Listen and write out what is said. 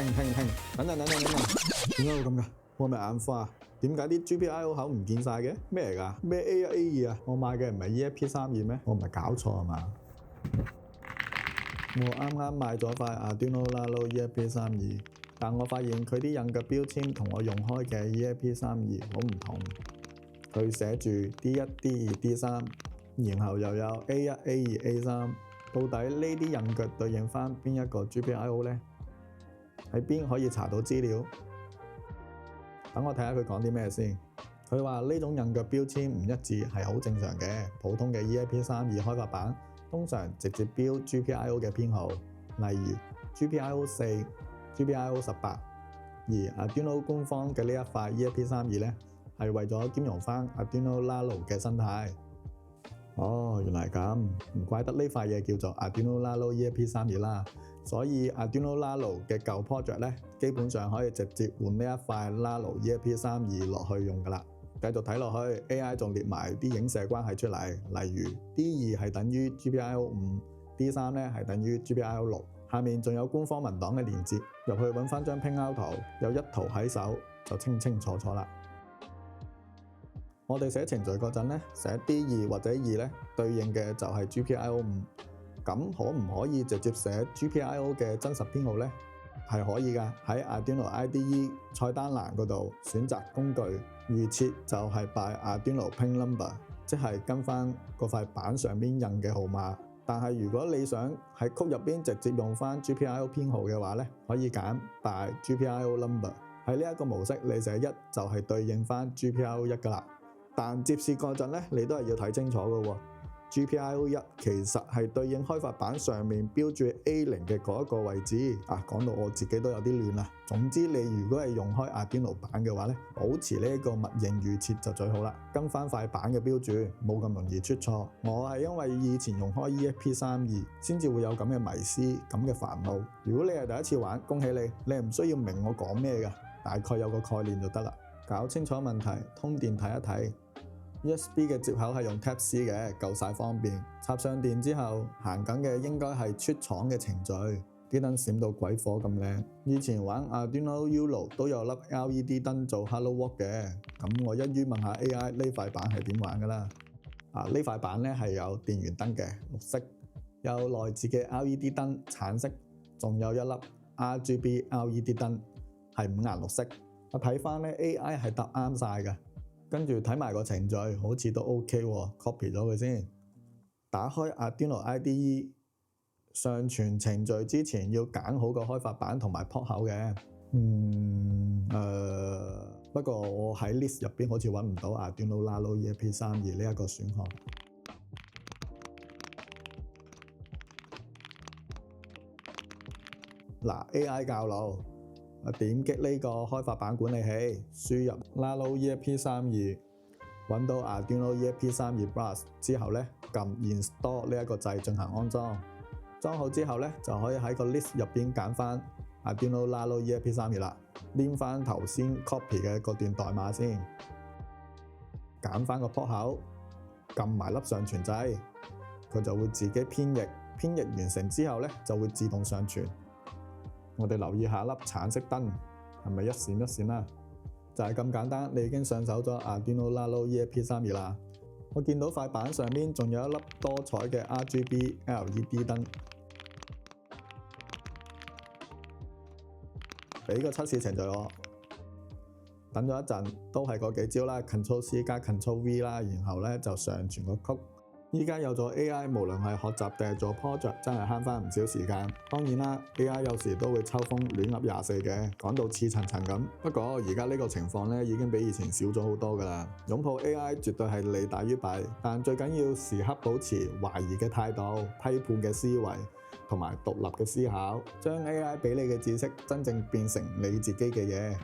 停，等陣，點解會咁㗎？我係咪眼花？點解啲 GPIO 口唔見晒嘅？咩嚟㗎？咩 A1 A2啊？我買嘅唔係 ESP32咩？我唔係搞錯係嘛？我啱啱買咗塊 Arduino Nano ESP32，但我發現佢啲印嘅標籤同我用開嘅 ESP32好唔同。佢寫住 D1、D2、D3，然後又有 A1、A2、A3。到底呢啲印腳對應返邊一個 GPIO 呢？喺邊可以查到資料？等我睇下佢講啲咩先。佢話呢種印腳標籤唔一致係好正常嘅。普通嘅 ESP32開發版通常直接標 GPIO 嘅編號，例如 GPIO4、GPIO18。而 Arduino 官方嘅呢一塊 ESP32呢，係為咗兼容返 Arduino Nano 嘅生態。哦，原來係咁，唔怪得呢塊嘢叫做 Arduino Nano ESP32啦。所以 Arduino Nano 嘅舊 project 咧，基本上可以直接換呢一塊 Nano ESP32落去用㗎啦。繼續睇落去 ，AI 仲列埋啲影射關係出嚟，例如 D2 係等於 GPIO5，D3 咧係等於 GPIO6。下面仲有官方文檔嘅連結，入去揾返張 printout 圖，有一圖喺手就清清楚楚啦。我哋寫程序嗰陣咧，寫 D2 或者2咧，對應嘅就係 GPIO5。咁可唔可以直接寫 GPIO 嘅真實編號呢？係可以㗎，喺 Arduino IDE 菜單欄嗰度選擇工具，預設就係 by Arduino Pin Number， 即係跟返嗰塊板上邊印嘅號碼。但係如果你想喺曲入邊直接用返 GPIO 編號嘅話咧，可以揀 by GPIO Number。喺呢一個模式，你寫1就係對應返 GPIO1㗎啦。但接試嗰陣咧，你都係要睇清楚㗎喎。GPIO1 其實係對應開發板上面標注 A0 嘅嗰一個位置啊，講到我自己都有啲亂啦。總之你如果係用開 Arduino 版嘅話咧，保持呢一個默認預設就最好啦，跟翻塊板嘅標注，冇咁容易出錯。我係因為以前用開 ESP32先至會有咁嘅迷思、咁嘅煩惱。如果你係第一次玩，恭喜你，你係唔需要明我講咩㗎，大概有個概念就得啦。搞清楚問題，通電睇一睇。USB 嘅接口係用 Type C 嘅，夠晒方便。插上電之後，行緊嘅應該係出廠嘅程序。啲燈閃到鬼火咁靚。以前玩 Arduino Uno 都有粒 LED 燈做 Hello World 嘅。咁我一於問下 AI 呢塊板係點玩㗎啦。呢塊板咧係有電源燈嘅，綠色，有內置嘅 LED 燈，橙色，仲有一粒 RGB LED 燈，係五顏六色。我睇翻咧 AI 係答啱晒㗎。跟住睇埋個程序，好似都 OK 喎 ，copy 咗佢先。打開 Arduino IDE， 上傳程序之前要揀好個開發板同埋 port 口嘅。不過我喺 list 入邊好似揾唔到 Arduino Nano ESP32呢一個選項。嗱 ，AI 教路。點擊呢個開發板管理器，輸入 Nano ESP32， 揾到 Arduino ESP32 Bus 之後咧，撳 Install 呢一個掣進行安裝。裝好之後咧，就可以喺個 list 入邊揀翻 Arduino Nano ESP32啦。黏翻頭先 copy 嘅嗰段代碼先，揀翻個 port 口，撳埋粒上傳掣，佢就會自己編譯。編譯完成之後咧，就會自動上傳。我哋留意下粒橙色燈係咪一閃一閃啦？就係咁簡單，你已經上手咗 Arduino Nano ESP32啦。我見到塊板上面仲有一粒多彩嘅 RGB LED 燈。俾個測試程序我，等咗一陣都係嗰幾招啦 ，Ctrl C 加 Ctrl V 啦，然後咧就上傳個曲。依家有咗 AI， 無論係學習定係做 project， 真係慳翻唔少時間。當然啦 ，AI 有時都會抽風亂噏24嘅，講到似層層咁。不過而家呢個情況咧已經比以前少咗好多㗎啦。擁抱 AI 絕對係利大於弊，但最緊要時刻保持懷疑嘅態度、批判嘅思維同埋獨立嘅思考，將 AI 俾你嘅知識真正變成你自己嘅嘢。